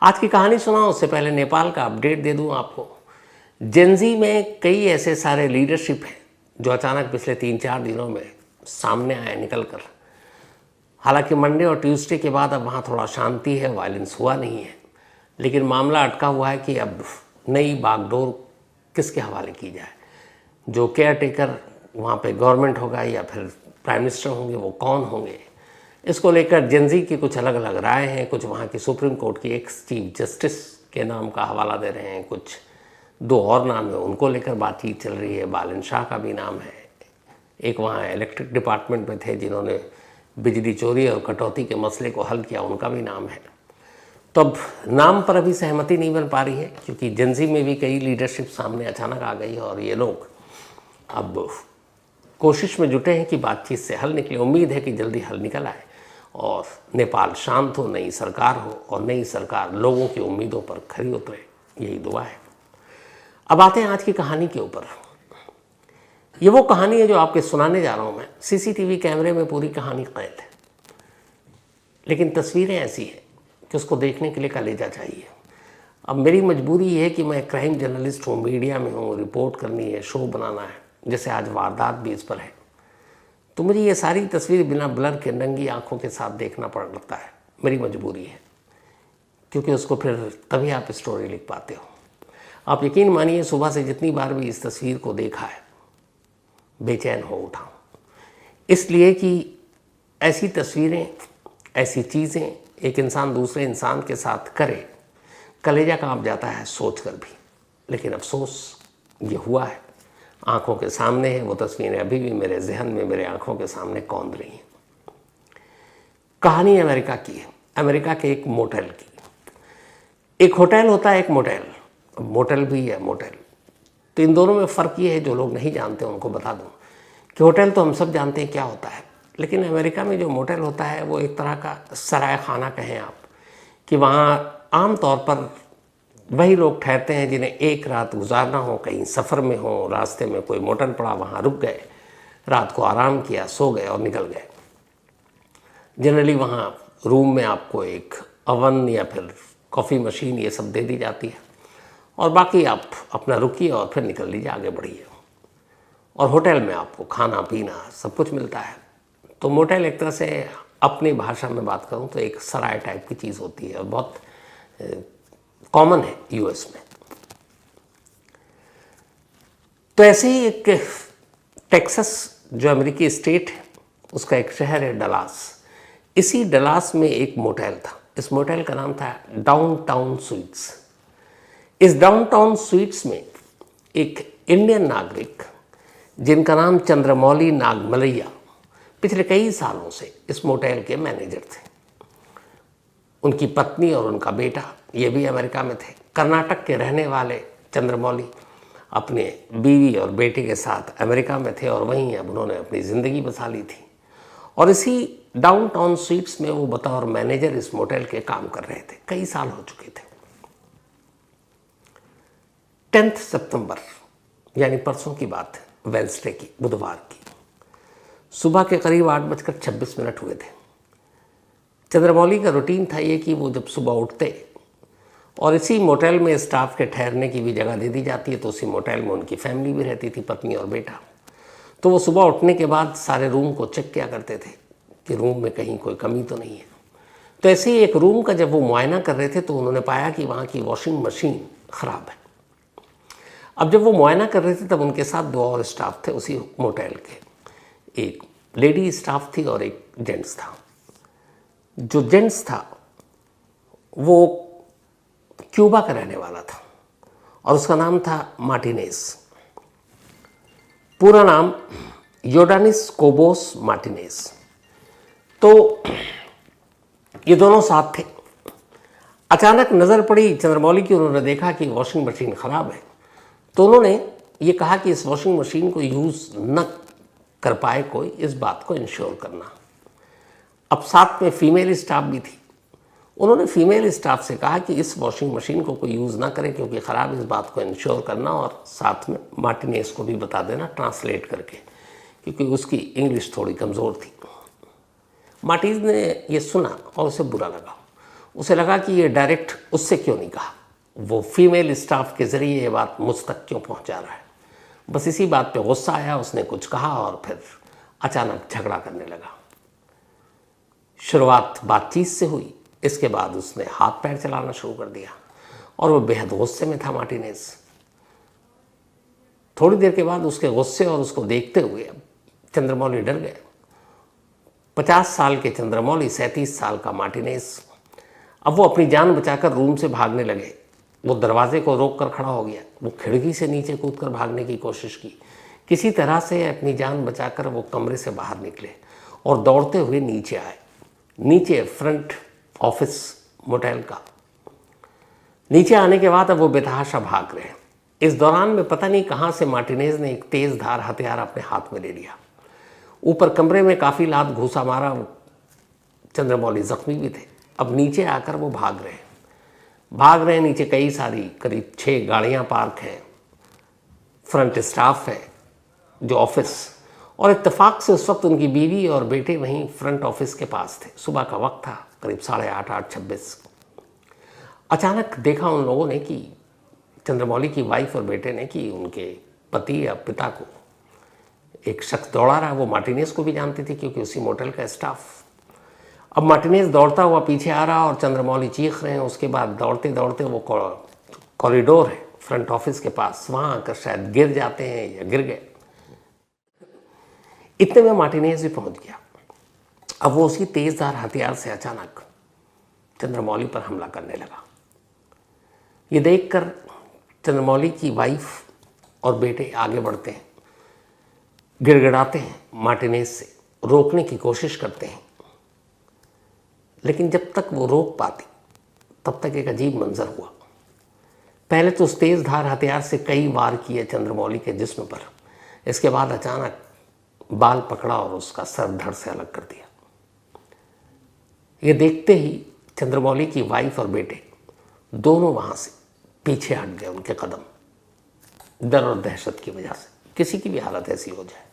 आज की कहानी सुनाऊं उससे पहले नेपाल का अपडेट दे दूं आपको। जेनजी में कई ऐसे सारे लीडरशिप हैं जो अचानक पिछले 3-4 दिनों में सामने आए निकल कर। हालांकि मंडे और ट्यूसडे के बाद अब वहाँ थोड़ा शांति है, वायलेंस हुआ नहीं है, लेकिन मामला अटका हुआ है कि अब नई बागडोर किसके हवाले की जाए। जो केयर टेकर वहाँ पे गवर्नमेंट होगा या फिर प्राइम मिनिस्टर होंगे, वो कौन होंगे, इसको लेकर जेनजी की कुछ अलग अलग राय हैं। कुछ वहाँ की सुप्रीम कोर्ट की एक्स चीफ जस्टिस के नाम का हवाला दे रहे हैं, कुछ 2 और नाम है उनको लेकर बातचीत चल रही है। बालन शाह का भी नाम है, एक वहाँ इलेक्ट्रिक डिपार्टमेंट में थे जिन्होंने बिजली चोरी और कटौती के मसले को हल किया, उनका भी नाम है। तो अब नाम पर अभी सहमति नहीं बन पा रही है क्योंकि जेनजी में भी कई लीडरशिप सामने अचानक आ गई है और ये लोग अब कोशिश में जुटे हैं कि बातचीत से हल निकले। उम्मीद है कि जल्दी हल निकल आए और नेपाल शांत हो, नई सरकार हो और नई सरकार लोगों की उम्मीदों पर खरी उतरे, यही दुआ है। अब आते हैं आज की कहानी के ऊपर। ये वो कहानी है जो आपके सुनाने जा रहा हूँ मैं। सीसीटीवी कैमरे में पूरी कहानी कैद है, लेकिन तस्वीरें ऐसी हैं कि उसको देखने के लिए कलेजा चाहिए। अब मेरी मजबूरी ये है कि मैं क्राइम जर्नलिस्ट हूँ, मीडिया में हूँ, रिपोर्ट करनी है, शो बनाना है, जैसे आज वारदात भी इस पर है, तो मुझे ये सारी तस्वीर बिना ब्लर के नंगी आंखों के साथ देखना पड़ता है। मेरी मजबूरी है, क्योंकि उसको फिर तभी आप स्टोरी लिख पाते हो। आप यकीन मानिए, सुबह से जितनी बार भी इस तस्वीर को देखा है बेचैन हो उठा हूँ, इसलिए कि ऐसी तस्वीरें, ऐसी चीज़ें एक इंसान दूसरे इंसान के साथ करे, कलेजा कांप जाता है सोच कर भी। लेकिन अफसोस ये हुआ है, आंखों के सामने है। वो तस्वीरें अभी भी मेरे जहन में, मेरे आंखों के सामने कौंध रही हैं। कहानी अमेरिका की है, अमेरिका के एक मोटेल की। एक होटल होता है, एक मोटेल। मोटेल भी है मोटेल, तो इन दोनों में फ़र्क ये है, जो लोग नहीं जानते उनको बता दूं कि होटल तो हम सब जानते हैं क्या होता है, लेकिन अमेरिका में जो मोटेल होता है वो एक तरह का सराय खाना कहें आप, कि वहाँ आम तौर पर वही लोग ठहरते हैं जिन्हें एक रात गुजारना हो, कहीं सफ़र में हो, रास्ते में कोई मोटल पड़ा, वहाँ रुक गए, रात को आराम किया, सो गए और निकल गए। जनरली वहाँ रूम में आपको एक अवन या फिर कॉफ़ी मशीन ये सब दे दी जाती है और बाकी आप अपना रुकिए और फिर निकल लीजिए, आगे बढ़िए। और होटल में आपको खाना पीना सब कुछ मिलता है। तो मोटेल एक तरह से, अपनी भाषा में बात करूँ तो एक सराय टाइप की चीज़ होती है और बहुत कॉमन है यूएस में। तो ऐसे ही एक टेक्सास जो अमेरिकी स्टेट है, उसका एक शहर है डलास। इसी डलास में एक मोटेल था। इस मोटेल का नाम था डाउनटाउन स्वीट्स। इस डाउनटाउन स्वीट्स में एक इंडियन नागरिक जिनका नाम चंद्रमौली नागमलैया पिछले कई सालों से इस मोटेल के मैनेजर थे। उनकी पत्नी और उनका बेटा ये भी अमेरिका में थे। कर्नाटक के रहने वाले चंद्रमौली अपने बीवी और बेटे के साथ अमेरिका में थे और वहीं अब उन्होंने अपनी ज़िंदगी बसा ली थी। और इसी डाउनटाउन स्वीट्स में वो बतौर मैनेजर इस मोटेल के काम कर रहे थे। कई साल हो चुके थे। 10 सितंबर यानी परसों की बात है, वेडनेसडे की, बुधवार की सुबह के करीब 8:26 हुए थे। चंद्रमौली का रूटीन था ये कि वो जब सुबह उठते और इसी मोटेल में स्टाफ के ठहरने की भी जगह दे दी जाती है, तो उसी मोटेल में उनकी फैमिली भी रहती थी, पत्नी और बेटा। तो वो सुबह उठने के बाद सारे रूम को चेक किया करते थे कि रूम में कहीं कोई कमी तो नहीं है। तो ऐसे ही एक रूम का जब वो मुआयना कर रहे थे तो उन्होंने पाया कि वहाँ की वॉशिंग मशीन ख़राब है। अब जब वो मुआयना कर रहे थे तब उनके साथ 2 और स्टाफ थे उसी मोटेल के। एक लेडी स्टाफ थी और एक जेंट्स था। जो जेंट्स था वो क्यूबा का रहने वाला था और उसका नाम था मार्टिनेज। पूरा नाम योडानिस कोबोस मार्टिनेज। तो ये दोनों साथ थे। अचानक नज़र पड़ी चंद्रमौली की, उन्होंने देखा कि वॉशिंग मशीन ख़राब है। तो उन्होंने ये कहा कि इस वॉशिंग मशीन को यूज़ न कर पाए कोई, इस बात को इंश्योर करना। अब साथ में फीमेल स्टाफ भी थी। उन्होंने फीमेल स्टाफ से कहा कि इस वॉशिंग मशीन को कोई यूज़ ना करे क्योंकि ख़राब, इस बात को इंश्योर करना और साथ में मार्टिनेज को भी बता देना ट्रांसलेट करके, क्योंकि उसकी इंग्लिश थोड़ी कमज़ोर थी। मार्टिनेज ने ये सुना और उसे बुरा लगा। उसे लगा कि ये डायरेक्ट उससे क्यों नहीं कहा, वो फीमेल स्टाफ के ज़रिए ये बात मुझ तक क्यों पहुंचा रहा है। बस इसी बात पे गुस्सा आया, उसने कुछ कहा और फिर अचानक झगड़ा करने लगा। शुरुआत बातचीत से हुई, इसके बाद उसने हाथ पैर चलाना शुरू कर दिया और वो बेहद गुस्से में था मार्टिनेज। थोड़ी देर के बाद उसके गुस्से और उसको देखते हुए चंद्रमौली डर गए। 50 साल के चंद्रमौली 37 साल का मार्टिनेज। अब वो अपनी जान बचाकर रूम से भागने लगे। वो दरवाजे को रोक कर खड़ा हो गया। वो खिड़की से नीचे कूदकर भागने की कोशिश की। किसी तरह से अपनी जान बचाकर वो कमरे से बाहर निकले और दौड़ते हुए नीचे आए। नीचे फ्रंट ऑफिस मोटेल का। नीचे आने के बाद अब वो बेतहाशा भाग रहे हैं। इस दौरान में पता नहीं कहाँ से मार्टिनेज ने एक तेज धार हथियार अपने हाथ में ले लिया। ऊपर कमरे में काफ़ी लात घूसा मारा। चंद्रमौली जख्मी भी थे। अब नीचे आकर वो भाग रहे हैं। नीचे कई सारी करीब 6 गाड़ियाँ पार्क हैं। फ्रंट स्टाफ है जो ऑफिस, और इत्तेफाक से उस वक्त उनकी बीवी और बेटे वहीं फ्रंट ऑफिस के पास थे। सुबह का वक्त था, करीब 8:30-8:26। अचानक देखा उन लोगों ने कि चंद्रमौली की वाइफ और बेटे ने कि उनके पति या पिता को एक शख्स दौड़ा रहा है। वो मार्टिनेज को भी जानती थी क्योंकि उसी मोटेल का स्टाफ। अब मार्टिनेज दौड़ता हुआ पीछे आ रहा और चंद्रमौली चीख रहे हैं। उसके बाद दौड़ते दौड़ते वो कॉरिडोर है फ्रंट ऑफिस के पास, वहाँ आकर शायद गिर जाते हैं या गिर गए। इतने में मार्टिनेज भी पहुँच गया। अब वो उसी तेजधार हथियार से अचानक चंद्रमौली पर हमला करने लगा। ये देखकर चंद्रमौली की वाइफ और बेटे आगे बढ़ते हैं, गिड़गिड़ाते हैं, मार्टिनेज से रोकने की कोशिश करते हैं। लेकिन जब तक वो रोक पाती तब तक एक अजीब मंजर हुआ। पहले तो उस तेज धार हथियार से कई वार किए चंद्रमौली के जिस्म पर। इसके बाद अचानक बाल पकड़ा और उसका सर धड़ से अलग कर दिया। ये देखते ही चंद्रमौली की वाइफ और बेटे दोनों वहाँ से पीछे हट गए। उनके कदम डर और दहशत की वजह से, किसी की भी हालत ऐसी हो जाए।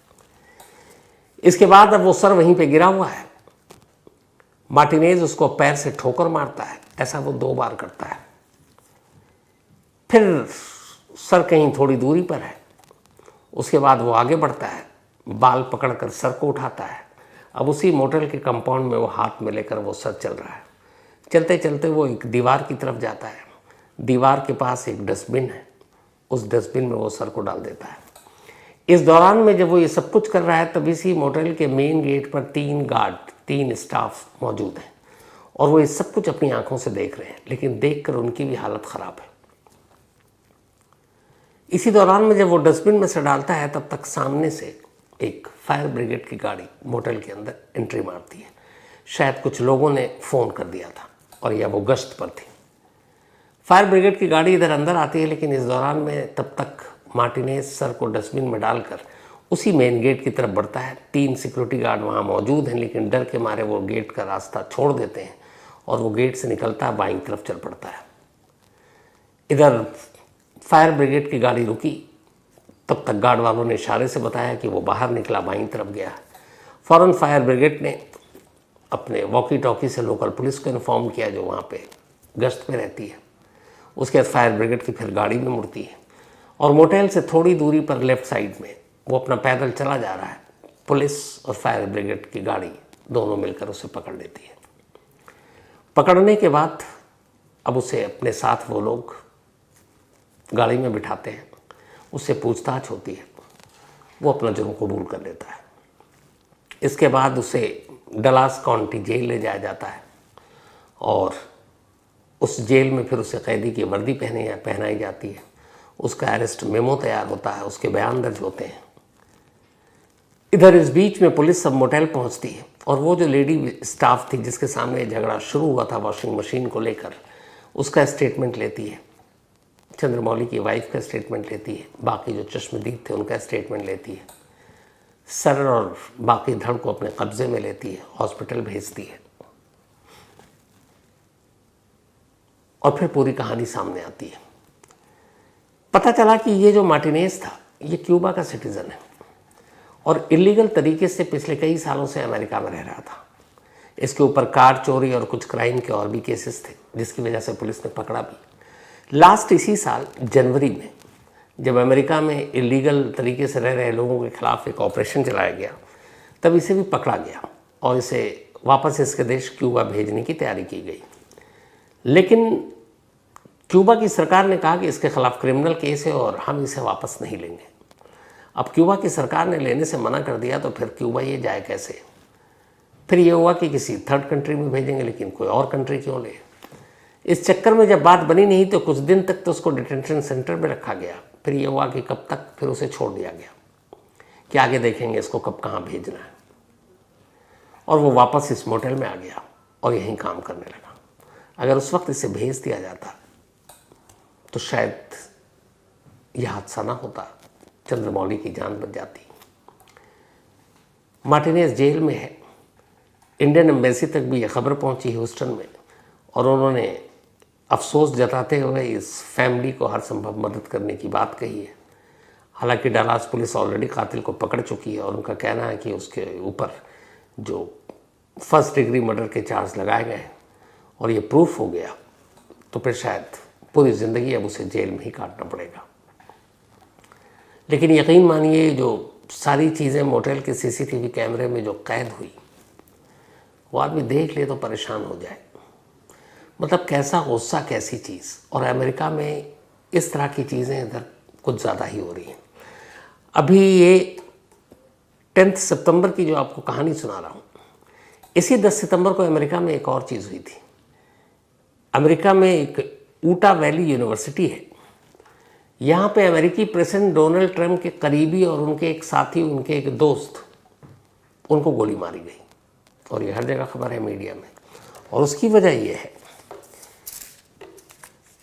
इसके बाद अब वो सर वहीं पे गिरा हुआ है। मार्टिनेज उसको पैर से ठोकर मारता है। ऐसा वो 2 बार करता है। फिर सर कहीं थोड़ी दूरी पर है। उसके बाद वो आगे बढ़ता है, बाल पकड़कर सर को उठाता है। अब उसी मोटेल के कंपाउंड में वो हाथ में लेकर वो सर चल रहा है। चलते चलते वो एक दीवार की तरफ जाता है। दीवार के पास एक डस्टबिन है। उस डस्टबिन में वो सर को डाल देता है। इस दौरान में जब वो ये सब कुछ कर रहा है तब इसी मोटेल के मेन गेट पर 3 गार्ड, 3 स्टाफ मौजूद हैं और वो ये सब कुछ अपनी आंखों से देख रहे हैं। लेकिन देखकर उनकी भी हालत ख़राब है। इसी दौरान में जब वो डस्टबिन में से डालता है तब तक सामने से एक फायर ब्रिगेड की गाड़ी मोटेल के अंदर एंट्री मारती है। शायद कुछ लोगों ने फ़ोन कर दिया था और या वो गश्त पर थी। फायर ब्रिगेड की गाड़ी इधर अंदर आती है। लेकिन इस दौरान में तब तक मार्टिनेज सर को डस्टबिन में डालकर उसी मेन गेट की तरफ बढ़ता है। 3 सिक्योरिटी गार्ड वहाँ मौजूद हैं, लेकिन डर के मारे वो गेट का रास्ता छोड़ देते हैं और वो गेट से निकलता बाईं तरफ चल पड़ता है। इधर फायर ब्रिगेड की गाड़ी रुकी। तब तक गार्ड वालों ने इशारे से बताया कि वो बाहर निकला, बाईं तरफ गया। फ़ौरन फायर ब्रिगेड ने अपने वॉकी टॉकी से लोकल पुलिस को इन्फॉर्म किया जो वहाँ पे गश्त पे रहती है। उसके बाद फायर ब्रिगेड की फिर गाड़ी में मुड़ती है और मोटेल से थोड़ी दूरी पर लेफ़्ट साइड में वो अपना पैदल चला जा रहा है। पुलिस और फायर ब्रिगेड की गाड़ी दोनों मिलकर उसे पकड़ लेती है। पकड़ने के बाद अब उसे अपने साथ वो लोग गाड़ी में बिठाते हैं। उससे पूछताछ होती है। वो अपना जुर्म कबूल कर लेता है। इसके बाद उसे डलास काउंटी जेल ले जाया जाता है और उस जेल में फिर उसे कैदी की वर्दी पहनाई जाती है। उसका अरेस्ट मेमो तैयार होता है, उसके बयान दर्ज होते हैं। इधर इस बीच में पुलिस सब मोटेल पहुंचती है और वो जो लेडी स्टाफ थी जिसके सामने झगड़ा शुरू हुआ था वॉशिंग मशीन को लेकर, उसका स्टेटमेंट लेती है। चंद्रमौली की वाइफ का स्टेटमेंट लेती है। बाकी जो चश्मदीद थे उनका स्टेटमेंट लेती है। सर और बाकी धड़ को अपने कब्जे में लेती है, हॉस्पिटल भेजती है और फिर पूरी कहानी सामने आती है। पता चला कि ये जो मार्टिनेज था ये क्यूबा का सिटीज़न है और इलीगल तरीके से पिछले कई सालों से अमेरिका में रह रहा था। इसके ऊपर कार चोरी और कुछ क्राइम के और भी केसेस थे, जिसकी वजह से पुलिस ने पकड़ा भी। लास्ट इसी साल जनवरी में जब अमेरिका में इलीगल तरीके से रह रहे लोगों के खिलाफ एक ऑपरेशन चलाया गया, तब इसे भी पकड़ा गया और इसे वापस इसके देश क्यूबा भेजने की तैयारी की गई। लेकिन क्यूबा की सरकार ने कहा कि इसके खिलाफ क्रिमिनल केस है और हम इसे वापस नहीं लेंगे। अब क्यूबा की सरकार ने लेने से मना कर दिया तो फिर क्यूबा ये जाए कैसे? फिर ये हुआ कि किसी थर्ड कंट्री में भेजेंगे, लेकिन कोई और कंट्री क्यों ले? इस चक्कर में जब बात बनी नहीं तो कुछ दिन तक तो उसको डिटेंशन सेंटर में रखा गया। फिर ये हुआ कि कब तक, फिर उसे छोड़ दिया गया कि आगे देखेंगे इसको कब कहाँ भेजना है। और वो वापस इस मोटेल में आ गया और यहीं काम करने लगा। अगर उस वक्त इसे भेज दिया जाता तो शायद यह हादसा ना होता, चंद्रमौली की जान बच जाती। मार्टिनेज जेल में है। इंडियन एम्बेसी तक भी यह खबर पहुंची ह्यूस्टन में और उन्होंने अफसोस जताते हुए इस फैमिली को हर संभव मदद करने की बात कही है। हालांकि डलास पुलिस ऑलरेडी कातिल को पकड़ चुकी है और उनका कहना है कि उसके ऊपर जो फर्स्ट डिग्री मर्डर के चार्ज लगाए गए और ये प्रूफ हो गया तो फिर शायद पूरी ज़िंदगी अब उसे जेल में ही काटना पड़ेगा। लेकिन यकीन मानिए, जो सारी चीज़ें मोटेल के सीसीटीवी कैमरे में जो कैद हुई, वो आदमी देख ले तो परेशान हो जाए। मतलब कैसा गुस्सा, कैसी चीज़। और अमेरिका में इस तरह की चीज़ें इधर कुछ ज़्यादा ही हो रही हैं। अभी ये 10 सितंबर की जो आपको कहानी सुना रहा हूँ, इसी 10 सितंबर को अमेरिका में एक और चीज़ हुई थी। अमेरिका में एक ऊटा वैली यूनिवर्सिटी है। यहाँ पे अमेरिकी प्रेसिडेंट डोनाल्ड ट्रंप के करीबी और उनके एक साथी, उनके एक दोस्त, उनको गोली मारी गई और ये हर जगह खबर है मीडिया में। और उसकी वजह ये है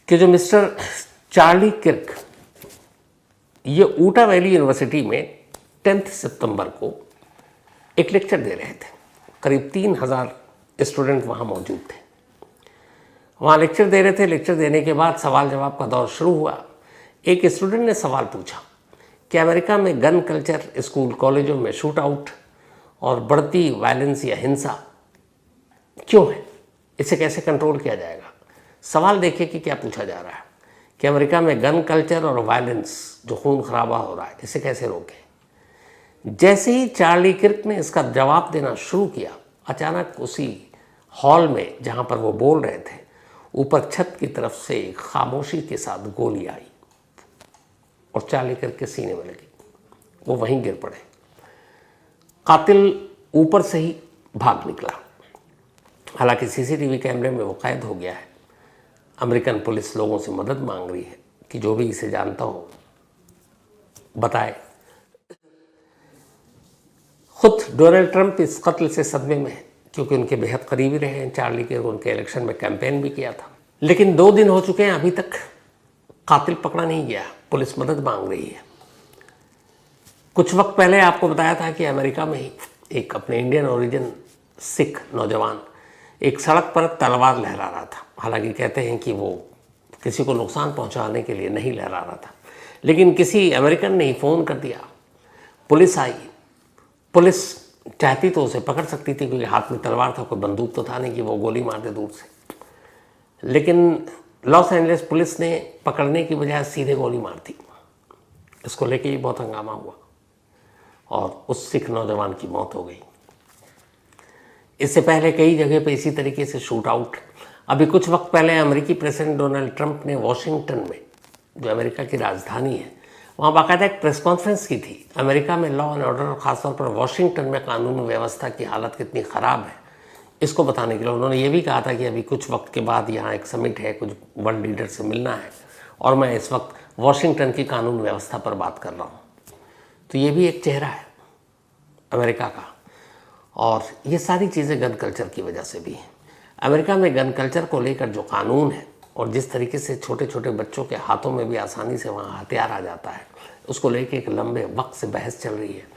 कि जो मिस्टर चार्ली किर्क, ये ऊटा वैली यूनिवर्सिटी में 10 सितंबर को एक लेक्चर दे रहे थे। करीब 3000 स्टूडेंट वहाँ मौजूद थे। वहाँ लेक्चर दे रहे थे। लेक्चर देने के बाद सवाल जवाब का दौर शुरू हुआ। एक स्टूडेंट ने सवाल पूछा कि अमेरिका में गन कल्चर, स्कूल कॉलेजों में शूट आउट और बढ़ती वायलेंस या हिंसा क्यों है, इसे कैसे कंट्रोल किया जाएगा। सवाल देखिए कि क्या पूछा जा रहा है कि अमेरिका में गन कल्चर और वायलेंस, जो खून खराबा हो रहा है, इसे कैसे रोकें। जैसे ही चार्ली किर्क ने इसका जवाब देना शुरू किया, अचानक उसी हॉल में जहाँ पर वो बोल रहे थे, ऊपर छत की तरफ से खामोशी के साथ गोली आई और चार्ली किर्क के सीने में लगी। वो वहीं गिर पड़े। कातिल ऊपर से ही भाग निकला। हालांकि सीसीटीवी कैमरे में वो कैद हो गया है। अमेरिकन पुलिस लोगों से मदद मांग रही है कि जो भी इसे जानता हो बताए। खुद डोनाल्ड ट्रंप इस कत्ल से सदमे में है, क्योंकि उनके बेहद करीबी रहे हैं चार्ली के, उनके इलेक्शन में कैंपेन भी किया था। लेकिन 2 दिन हो चुके हैं, अभी तक कातिल पकड़ा नहीं गया। पुलिस मदद मांग रही है। कुछ वक्त पहले आपको बताया था कि अमेरिका में ही एक अपने इंडियन ओरिजिन सिख नौजवान एक सड़क पर तलवार लहरा रहा था। हालांकि कहते हैं कि वो किसी को नुकसान पहुंचाने के लिए नहीं लहरा रहा था, लेकिन किसी अमेरिकन ने ही फ़ोन कर दिया। पुलिस आई। पुलिस चाहती तो उसे पकड़ सकती थी, क्योंकि हाथ में तलवार था, कोई बंदूक तो था नहीं कि वो गोली मार दे दूर से। लेकिन लॉस एंजलिस पुलिस ने पकड़ने की बजाय सीधे गोली मार दी। इसको लेके ही बहुत हंगामा हुआ और उस सिख नौजवान की मौत हो गई। इससे पहले कई जगह पे इसी तरीके से शूट आउट। अभी कुछ वक्त पहले अमेरिकी प्रेसिडेंट डोनाल्ड ट्रंप ने वॉशिंगटन में, जो अमेरिका की राजधानी है, वहाँ बाकायदा एक प्रेस कॉन्फ्रेंस की थी। अमेरिका में लॉ एंड ऑर्डर और ख़ासतौर पर वॉशिंगटन में कानून व्यवस्था की हालत कितनी ख़राब है, इसको बताने के लिए उन्होंने ये भी कहा था कि अभी कुछ वक्त के बाद यहाँ एक समिट है, कुछ वर्ल्ड लीडर से मिलना है और मैं इस वक्त वॉशिंगटन की कानून व्यवस्था पर बात कर रहा हूँ। तो ये भी एक चेहरा है अमेरिका का। और ये सारी चीज़ें गन कल्चर की वजह से भी हैं। अमेरिका में गन कल्चर को लेकर जो कानून है और जिस तरीके से छोटे छोटे बच्चों के हाथों में भी आसानी से वहाँ हथियार आ जाता है, उसको लेकर एक लंबे वक्त से बहस चल रही है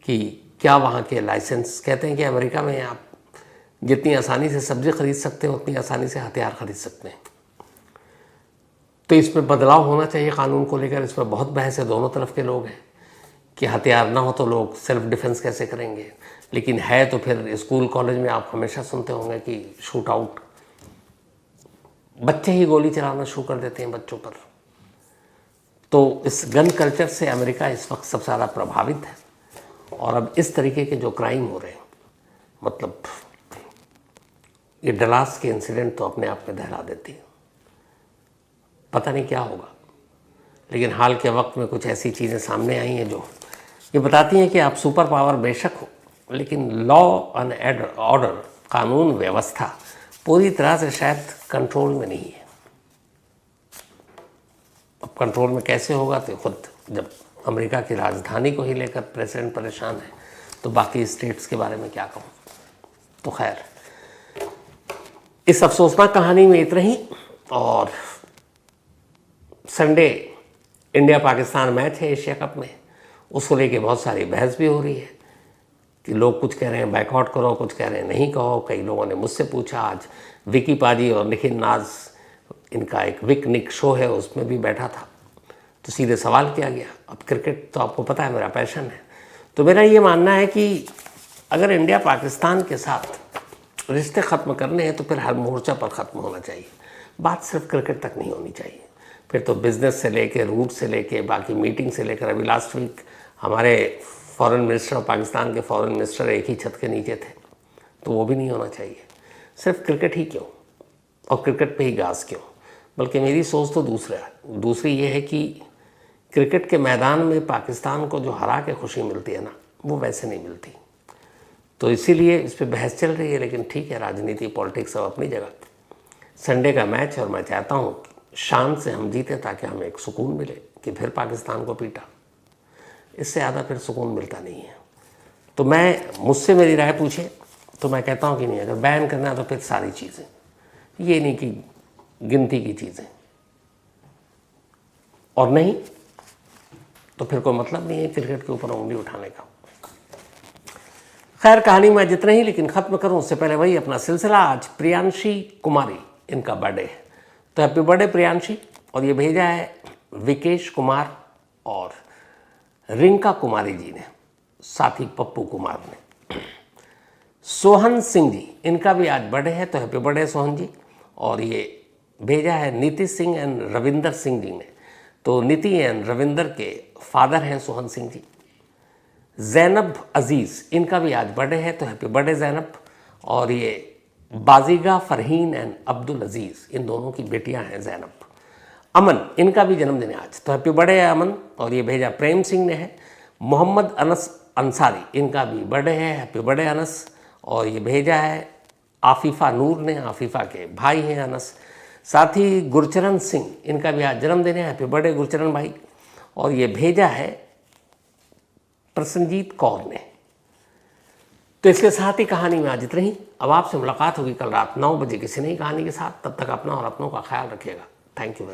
कि क्या वहाँ के लाइसेंस, कहते हैं कि अमेरिका में आप जितनी आसानी से सब्जी खरीद सकते हैं उतनी आसानी से हथियार खरीद सकते हैं। तो इसमें बदलाव होना चाहिए कानून को लेकर। इस पर बहुत बहस है, दोनों तरफ के लोग हैं कि हथियार ना हो तो लोग सेल्फ डिफेंस कैसे करेंगे। लेकिन है तो फिर स्कूल कॉलेज में आप हमेशा सुनते होंगे कि शूट आउट, बच्चे ही गोली चलाना शुरू कर देते हैं बच्चों पर। तो इस गन कल्चर से अमेरिका इस वक्त सबसे ज़्यादा प्रभावित है। और अब इस तरीके के जो क्राइम हो रहे हैं, मतलब ये डलास के इंसिडेंट तो अपने आप में दहला देती है। पता नहीं क्या होगा, लेकिन हाल के वक्त में कुछ ऐसी चीज़ें सामने आई हैं जो ये बताती हैं कि आप सुपर पावर बेशक हो, लेकिन लॉ एंड ऑर्डर, कानून व्यवस्था पूरी तरह से शायद कंट्रोल में नहीं है। अब कंट्रोल में कैसे होगा, तो खुद जब अमेरिका की राजधानी को ही लेकर प्रेसिडेंट परेशान है तो बाकी स्टेट्स के बारे में क्या कहूँ। तो खैर, इस अफसोसनाक कहानी में इतना ही। और संडे इंडिया पाकिस्तान मैच है एशिया कप में, उसको लेके बहुत सारी बहस भी हो रही है कि लोग कुछ कह रहे हैं बैकआउट करो, कुछ कह रहे हैं नहीं कहो। कई लोगों ने मुझसे पूछा, आज विकी पाजी और निखिल नाज, इनका एक विक निक शो है, उसमें भी बैठा था, तो सीधे सवाल किया गया। अब क्रिकेट तो आपको पता है मेरा पैशन है, तो मेरा ये मानना है कि अगर इंडिया पाकिस्तान के साथ रिश्ते ख़त्म करने हैं तो फिर हर मोर्चा पर ख़त्म होना चाहिए। बात सिर्फ क्रिकेट तक नहीं होनी चाहिए, फिर तो बिज़नेस से लेके, रूट से लेके, बाकी मीटिंग से लेकर। अभी लास्ट वीक हमारे फॉरेन मिनिस्टर और पाकिस्तान के फॉरेन मिनिस्टर एक ही छत के नीचे थे, तो वो भी नहीं होना चाहिए। सिर्फ क्रिकेट ही क्यों, और क्रिकेट पे ही गाज क्यों। बल्कि मेरी सोच तो दूसरी ये है कि क्रिकेट के मैदान में पाकिस्तान को जो हरा के खुशी मिलती है ना, वो वैसे नहीं मिलती। तो इसीलिए इस पर बहस चल रही है। लेकिन ठीक है, राजनीति, पॉलिटिक्स सब अपनी जगह। संडे का मैच, और मैं चाहता हूँ शान से हम जीतें ताकि हमें एक सुकून मिले कि फिर पाकिस्तान को पीटा। इससे ज़्यादा फिर सुकून मिलता नहीं है। तो मुझसे मेरी राय पूछे तो मैं कहता हूँ कि नहीं, अगर बैन करना है तो फिर सारी चीज़ें, ये नहीं कि गिनती की चीज़ें, और नहीं तो फिर कोई मतलब नहीं है क्रिकेट के ऊपर उंगली उठाने का। खैर, कहानी मैं जितना ही लेकिन ख़त्म करूं उससे पहले वही अपना सिलसिला। आज प्रियांशी कुमारी, इनका बर्थडे है, तो हैप्पी बर्थडे प्रियांशी। और ये भेजा है विकेश कुमार और रिंका कुमारी जी ने, साथ ही पप्पू कुमार ने। सोहन सिंह जी, इनका भी आज बर्थडे है, तो हैप्पी बर्थडे सोहन जी। और ये भेजा है नीति सिंह एंड रविंदर सिंह जी ने, तो नीति एंड रविंदर के फादर हैं सोहन सिंह जी। जैनब अजीज़, इनका भी आज बर्थडे है, तो हैप्पी बर्थडे जैनब। और ये बाजिगा फरहीन एंड अब्दुल अजीज़, इन दोनों की बेटियां हैं जैनब। अमन, इनका भी जन्मदिन है आज, तो हैप्पी बर्थडे है अमन। और ये भेजा प्रेम सिंह ने है। मोहम्मद अनस अंसारी, इनका भी बर्थडे है, हैप्पी बर्थडे अनस। और ये भेजा है आफीफ़ा नूर ने, आफीफ़ा के भाई हैं अनस। साथ ही गुरचरण सिंह, इनका भी आज जन्मदिन है, हैप्पी बर्थडे गुरचरण भाई। और ये भेजा है प्रसन्नजीत कौर ने। तो इसके साथ ही कहानी में आज इतना ही। अब आपसे मुलाकात होगी कल रात 9 बजे किसी नई कहानी के साथ। तब तक अपना और अपनों का ख्याल रखिएगा। Thank you.